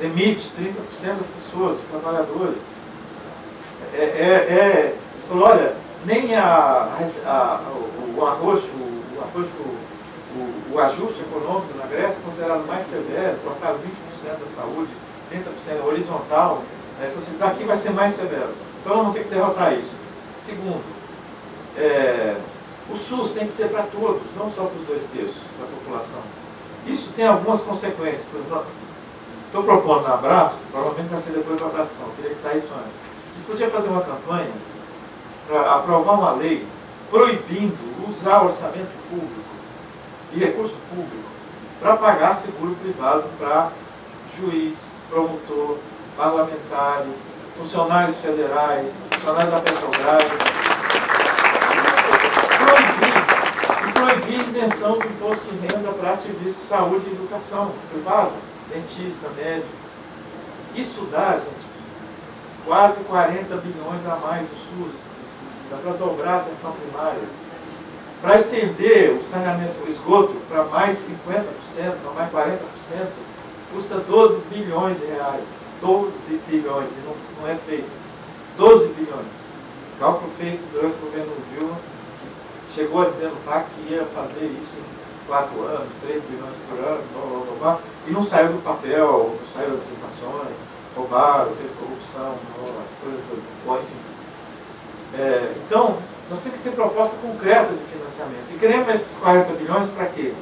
Demite 30% das pessoas, dos trabalhadores. Falou, olha, nem o ajuste econômico na Grécia é considerado mais severo, cortaram 20% da saúde, 30% horizontal, você daqui vai ser mais severo. Então nós vamos ter que derrotar isso. Segundo, o SUS tem que ser para todos, não só para os 2/3 da população. Isso tem algumas consequências. Estou propondo no abraço, provavelmente vai ser depois do abraço, não, eu queria que saísse antes. A gente podia fazer uma campanha para aprovar uma lei proibindo usar orçamento público e recurso público para pagar seguro privado para juiz, promotor, parlamentares, funcionários federais, funcionários da Petrobras. Proibir isenção do imposto de renda para serviços de saúde e educação privado, dentista, médico. Isso dá, gente, quase 40 bilhões a mais do SUS. Dá para dobrar a atenção primária. Para estender o saneamento, o esgoto, para mais 50%, para mais 40%, custa 12 bilhões de reais. 12 bilhões, e não é feito. 12 bilhões. Cálculo feito durante o governo Dilma, chegou a dizer no PAC que ia fazer isso em 4 anos, 3 bilhões por ano, blá, blá, blá, e não saiu do papel, não saiu das licitações, roubaram, teve corrupção, as coisas todas. Então, nós temos que ter proposta concreta de financiamento. E queremos esses 40 bilhões para quê?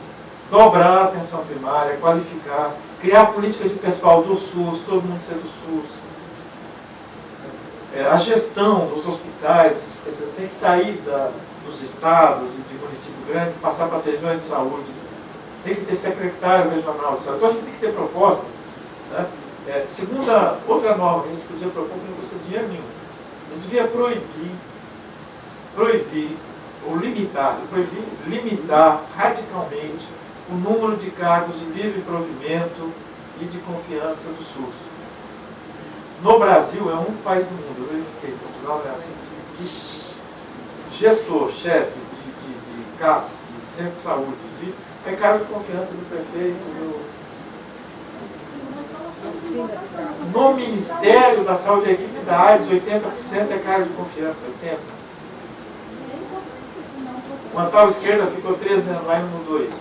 Dobrar a atenção primária, qualificar, criar políticas de pessoal do SUS, todo mundo ser do SUS. A gestão dos hospitais tem que sair dos estados e de município grande, passar para as regiões de saúde. Tem que ter secretário regional de saúde. Então a gente tem que ter propostas. Né? Outra norma que a gente podia propor que não custa dinheiro nenhum. A gente devia proibir ou limitar radicalmente o número de cargos de livre provimento e de confiança do SUS. No Brasil, é um país do mundo, eu verifiquei, Portugal é assim, que gestor, chefe de CAPS, de centro de saúde, é cargo de confiança do prefeito, no Ministério da Saúde, a equipe da AIDS, 80% é cargo de confiança, 80%. Uma tal esquerda ficou 13 anos lá e não mudou isso.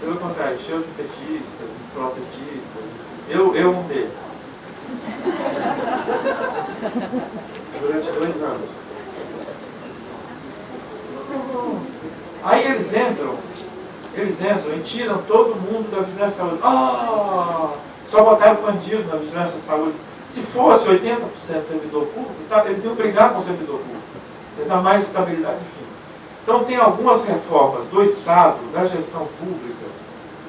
Pelo contrário, cheio de petistas, de protetistas. Eu um deles. Durante 2 anos. Aí eles entram e tiram todo mundo da vigilância da saúde. Só botaram bandido na vigilância da saúde. Se fosse 80% servidor público, eles iam brigar com o servidor público. Eles dão mais estabilidade, enfim. Então tem algumas reformas do Estado, da gestão pública.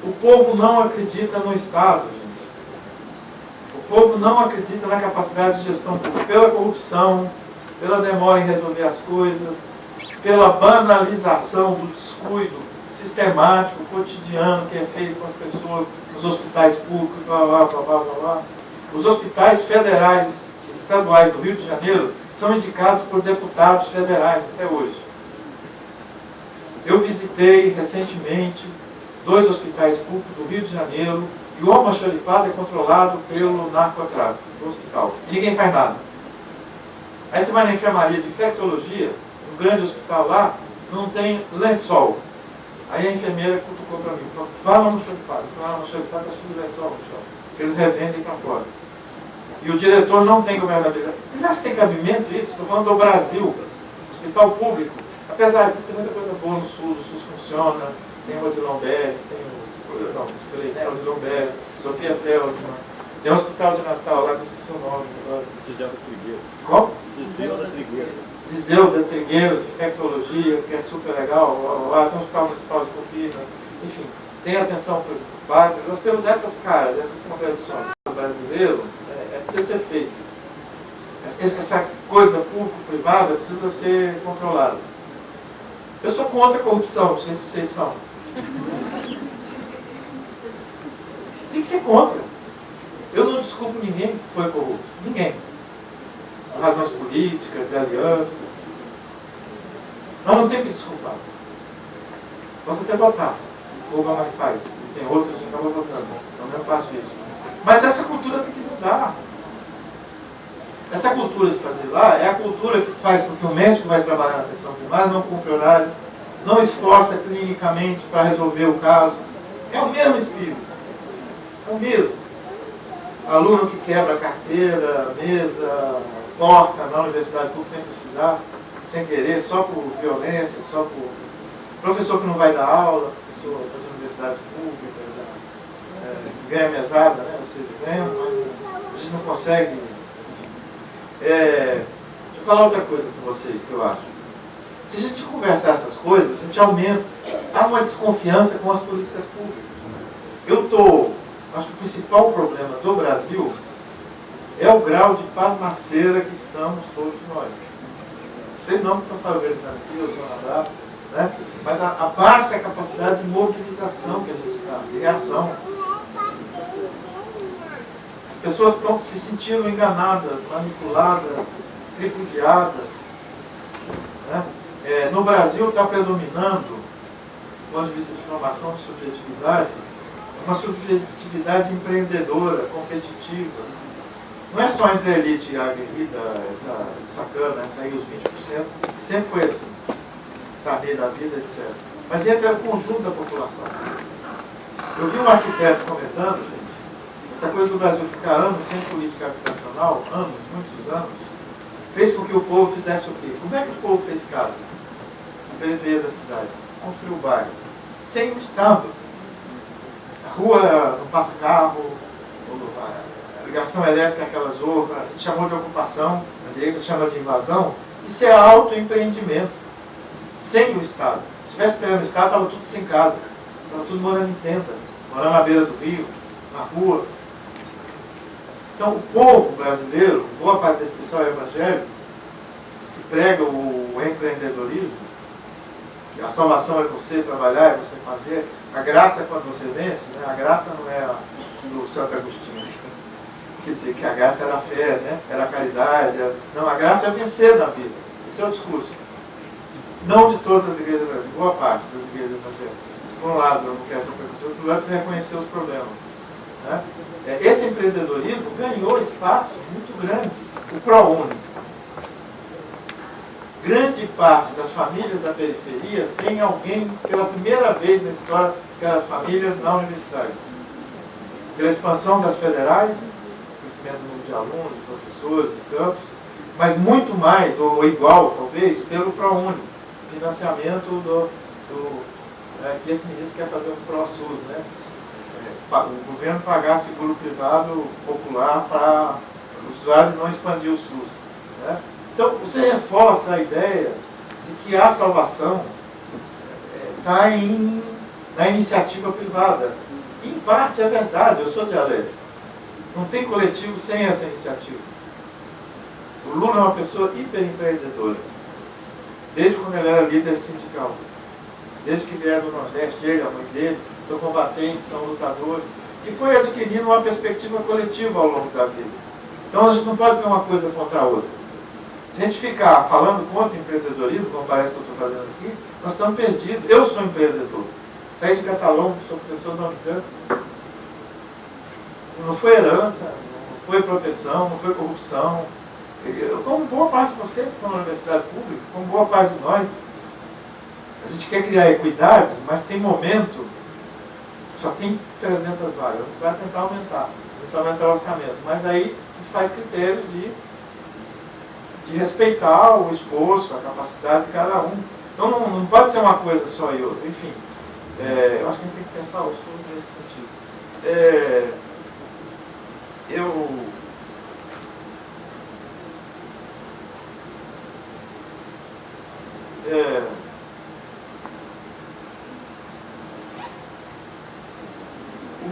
O povo não acredita no Estado, gente. O povo não acredita na capacidade de gestão pública. Pela corrupção, pela demora em resolver as coisas, pela banalização do descuido sistemático, cotidiano, que é feito com as pessoas nos hospitais públicos, blá, blá, blá, blá, blá, blá. Os hospitais federais, estaduais do Rio de Janeiro, são indicados por deputados federais até hoje. Eu visitei recentemente 2 hospitais públicos do Rio de Janeiro, e o almoxarifado é controlado pelo narcotráfico do hospital. E ninguém faz nada. Aí você vai na enfermaria de infectologia, no grande hospital lá, não tem lençol. Aí a enfermeira cutucou para mim, falou, fala no almoxarifado, está cheio de lençol no chão, que eles revendem para fora. E o diretor não tem governabilidade. Vocês acham que tem cabimento isso? Estou falando do Brasil, hospital público. Apesar disso, tem muita coisa boa no SUS, o SUS funciona, tem o Odilon Berg, tem o Odilon Berg, Sofia Feldman, tem o Hospital de Natal lá, que eu esqueci o nome agora. Gisel da Trigueira. Como? Gisel da Trigueira. Gisel da Trigueira, de infectologia, que é super legal, lá tem o Hospital Municipal de Campinas, enfim, tem atenção preocupada. Nós temos essas caras, essas contradições. O brasileiro precisa ser feito. Essa coisa público-privada precisa ser controlada. Eu sou contra a corrupção, não sei se vocês são. Tem que ser contra. Eu não desculpo ninguém que foi corrupto. Ninguém. Por razões políticas, de alianças. Nós não temos que desculpar. Posso até votar. O Obama faz. E tem outros que a gente acaba votando. Então eu não faço isso. Mas essa cultura tem que mudar. Essa cultura de fazer lá é a cultura que faz com que o médico vai trabalhar na atenção primária, não cumpre horário, não esforça clinicamente para resolver o caso. É o mesmo espírito. É o mesmo. Aluno que quebra carteira, mesa, porta na universidade pública sem precisar, sem querer, só por violência, só por... Professor que não vai dar aula, professor das universidades públicas, ganha mesada, né? Ou seja, ganha, mas a gente não consegue... deixa eu falar outra coisa com vocês que eu acho. Se a gente conversar essas coisas, a gente aumenta. Há uma desconfiança com as políticas públicas. Acho que o principal problema do Brasil é o grau de pasmaceira que estamos todos nós. Vocês não estão fazendo aqui, eu estou na data, né? Mas a baixa capacidade de mobilização que a gente está, de reação. As pessoas estão se sentindo enganadas, manipuladas, tripudiadas. Né? No Brasil está predominando, do ponto de vista de formação de subjetividade, uma subjetividade empreendedora, competitiva. Não é só entre a elite e a aguerrida, essa sacana, essa aí, os 20%, que sempre foi assim, saber da vida, etc. Mas entre o conjunto da população. Eu vi um arquiteto comentando, gente, essa coisa do Brasil ficar anos sem política habitacional, anos, muitos anos, fez com que o povo fizesse o quê? Como é que o povo fez casa? Na periferia da cidade. Construiu bairro. Sem o Estado. A rua não passa carro, a ligação elétrica é aquela zorra, a gente chamou de ocupação, a direita chama de invasão. Isso é autoempreendimento. Sem o Estado. Se estivesse esperando o Estado, estava tudo sem casa. Estava tudo morando em tenda, morando na beira do rio, na rua. Então, o povo brasileiro, boa parte desse pessoal evangélico, que prega o empreendedorismo, que a salvação é você trabalhar, é você fazer, a graça é quando você vence, né? A graça não é a do Santo Agostinho, quer dizer que a graça era a fé, né? Era a caridade, não, a graça é vencer na vida, esse é o discurso. Não de todas as igrejas evangélicas, boa parte das igrejas evangélicas. Por um lado, eu não quero ser preconceituoso, por outro lado, reconhecer os problemas. Né? Esse empreendedorismo ganhou espaço muito grande. O ProUni. Grande parte das famílias da periferia tem alguém, pela primeira vez na história daquelas famílias, na universidade. Pela expansão das federais, crescimento do número de alunos, de professores, de campos, mas muito mais, ou igual, talvez, pelo ProUni. Financiamento que esse ministro quer fazer um ProSUS, né? O governo pagar seguro privado popular para os usuários não expandir o SUS. Né? Então, você reforça a ideia de que a salvação está na iniciativa privada. E, em parte, é verdade, eu sou dialético. Não tem coletivo sem essa iniciativa. O Lula é uma pessoa hiperempreendedora. Desde quando ele era líder sindical. Desde que vieram do Nordeste, ele, a mãe dele, são combatentes, são lutadores, e foi adquirindo uma perspectiva coletiva ao longo da vida. Então a gente não pode ter uma coisa contra a outra. Se a gente ficar falando contra o empreendedorismo, como parece que eu estou fazendo aqui, nós estamos perdidos. Eu sou empreendedor. Saí de Catalão, sou professor da Unicamp. Não foi herança, não foi proteção, não foi corrupção. Como boa parte de vocês que estão na universidade pública, como boa parte de nós, a gente quer criar equidade, mas tem momento, só tem 300 vagas, a gente vai tentar aumentar o orçamento, mas aí a gente faz critérios de respeitar o esforço, a capacidade de cada um. Então não pode ser uma coisa só e outra, enfim. Eu acho que a gente tem que pensar o SUS nesse sentido.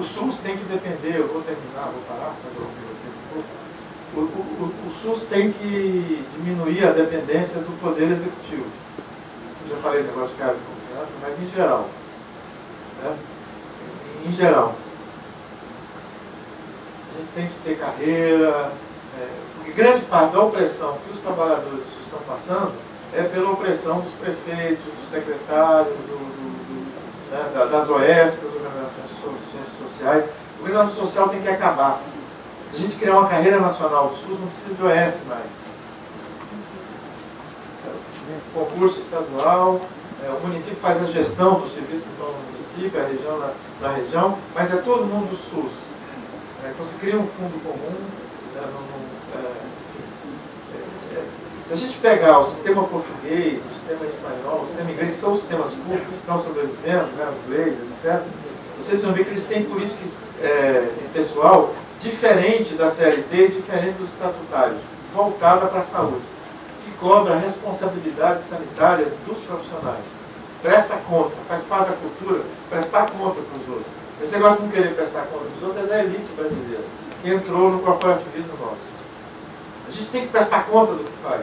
O SUS tem que depender, eu vou terminar, vou parar para ouvir vocês um pouco. O SUS tem que diminuir a dependência do Poder Executivo. Eu já falei negócio de cargo de confiança, mas em geral. Né? Em geral. A gente tem que ter carreira, porque grande parte da opressão que os trabalhadores estão passando é pela opressão dos prefeitos, dos secretários, das OS, das organizações sociais. A organização social tem que acabar. Se a gente criar uma carreira nacional do SUS, não precisa de OS mais. Concurso estadual, o município faz a gestão dos serviços que estão no município, a região na região, mas é todo mundo do SUS. Então você cria um fundo comum. Se a gente pegar o sistema português, o sistema espanhol, o sistema inglês, são os sistemas públicos que estão sobrevivendo, os inglês, etc., vocês vão ver que eles têm políticas pessoal diferente da CLT e diferente dos estatutários, voltada para a saúde, que cobra a responsabilidade sanitária dos profissionais. Presta conta, faz parte da cultura, prestar conta para os outros. Esse negócio de não querer prestar conta para os outros é da elite brasileira, que entrou no corporativismo nosso. A gente tem que prestar conta do que faz.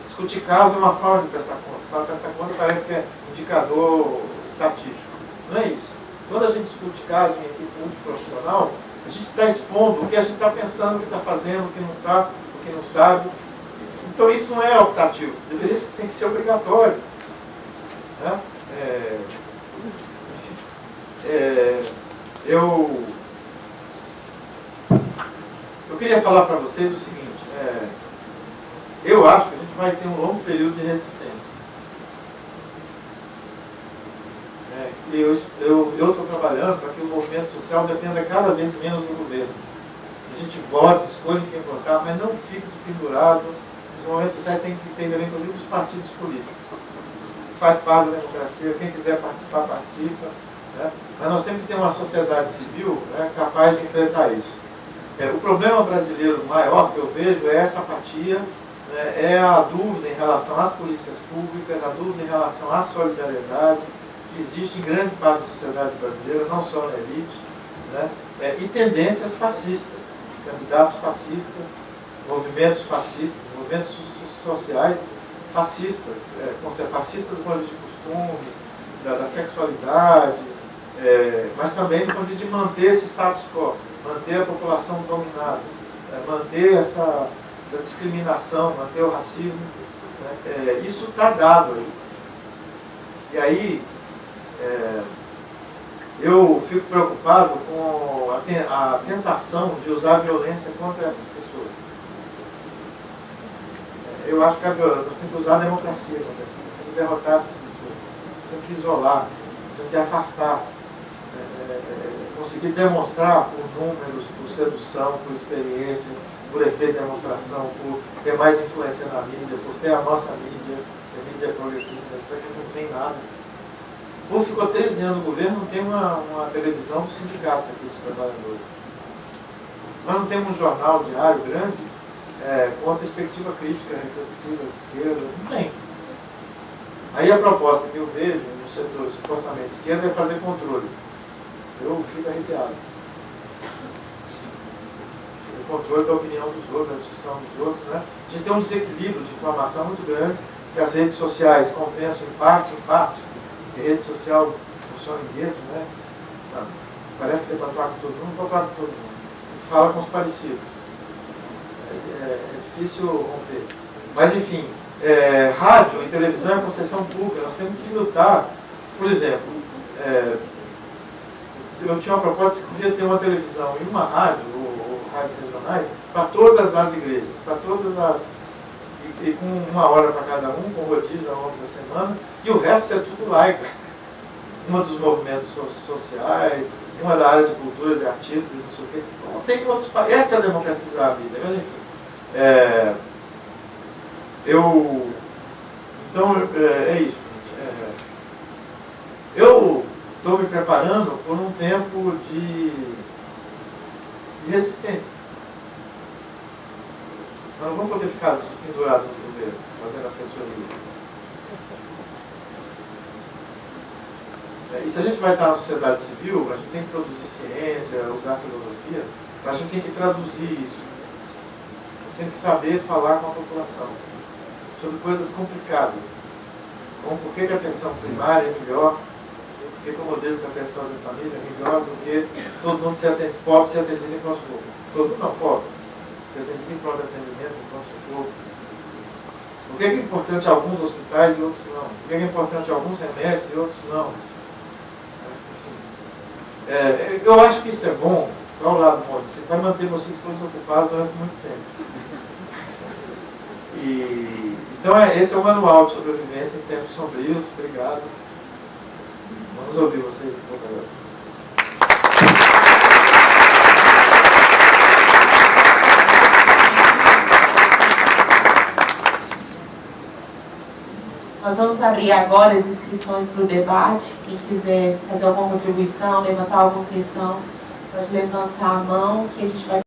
Discutir caso é uma forma de prestar conta. Para prestar conta parece que é indicador estatístico. Não é isso. Quando a gente discute caso em equipe multiprofissional, a gente está expondo o que a gente está pensando, o que está fazendo, o que não está, o que não sabe. Então isso não é optativo. Deveria tem que ser obrigatório. Né? Eu queria falar para vocês o seguinte. Eu acho que a gente vai ter um longo período de resistência. Eu estou trabalhando para que o movimento social dependa cada vez menos do governo. A gente vota, escolhe quem votar, mas não fique pendurado. Os movimentos sociais têm que entender, inclusive, os partidos políticos. Faz parte da democracia, quem quiser participar, participa. Né? Mas nós temos que ter uma sociedade civil, né, capaz de enfrentar isso. O problema brasileiro maior que eu vejo é essa apatia, né, é a dúvida em relação às políticas públicas, a dúvida em relação à solidariedade, que existe em grande parte da sociedade brasileira, não só na elite, né, e tendências fascistas, candidatos fascistas, movimentos sociais fascistas, fascistas do ponto de vista de costumes, da sexualidade, mas também do ponto de vista de manter esse status quo, manter a população dominada, manter essa discriminação, manter o racismo. Né? Isso está dado aí. E aí, eu fico preocupado com a tentação de usar a violência contra essas pessoas. Eu acho que nós temos que usar a democracia contra essas pessoas, temos que derrotar essas pessoas, temos que isolar, temos que afastar. Conseguir demonstrar por números, por sedução, por experiência, por efeito de demonstração, por ter mais influência na mídia, por ter a nossa mídia, a mídia progressista, isso aqui não tem nada. O povo ficou 13 anos no governo, não tem uma televisão dos sindicatos aqui dos trabalhadores. Nós não temos um jornal diário grande com uma perspectiva crítica, reflexiva, de esquerda, não tem. Aí a proposta que eu vejo no setor supostamente de esquerda é fazer controle. Eu fico arrepiado. O controle da opinião dos outros, da discussão dos outros, né? A gente tem um desequilíbrio de informação muito grande, que as redes sociais compensam em parte, a rede social funciona em gueto, né? Parece ser para falar com todo mundo, para falar com todo mundo. Fala com os parecidos. É difícil romper. Mas, enfim, rádio e televisão é concessão pública. Nós temos que lutar, por exemplo, eu tinha uma proposta que podia ter uma televisão e uma rádio, ou rádios regionais, para todas as igrejas, para todas as... E com 1 hora para cada um, com rodízio ao longo da semana, e o resto é tudo laica. Uma dos movimentos sociais, uma da área de cultura, de artistas, não sei o quê. Não tem outros países. Essa é a democratizar a vida. Mas, enfim, então, é isso. Eu estou me preparando por um tempo de resistência. Nós não vamos poder ficar pendurados no governo, fazendo assessoria. E se a gente vai estar na sociedade civil, a gente tem que produzir ciência, usar filosofia, a gente tem que traduzir isso. A gente tem que saber falar com a população sobre coisas complicadas. Como por que a atenção primária é melhor, por que o modelo da atenção da família é melhor do que todo mundo pobre ser atendido em pronto-socorro. Todo não, pobre. Ser atendido em pronto atendimento, em pronto-socorro. Por que é importante alguns hospitais e outros não? Por que é importante alguns remédios e outros não? Eu acho que isso é bom, para o lado bom, isso vai manter vocês todos ocupados durante muito tempo. Então, esse é o manual de sobrevivência em tempos sombrios. Obrigado. Vamos ouvir vocês um pouco agora. Nós vamos abrir agora as inscrições para o debate. Quem quiser fazer alguma contribuição, levantar alguma questão, pode levantar a mão que a gente vai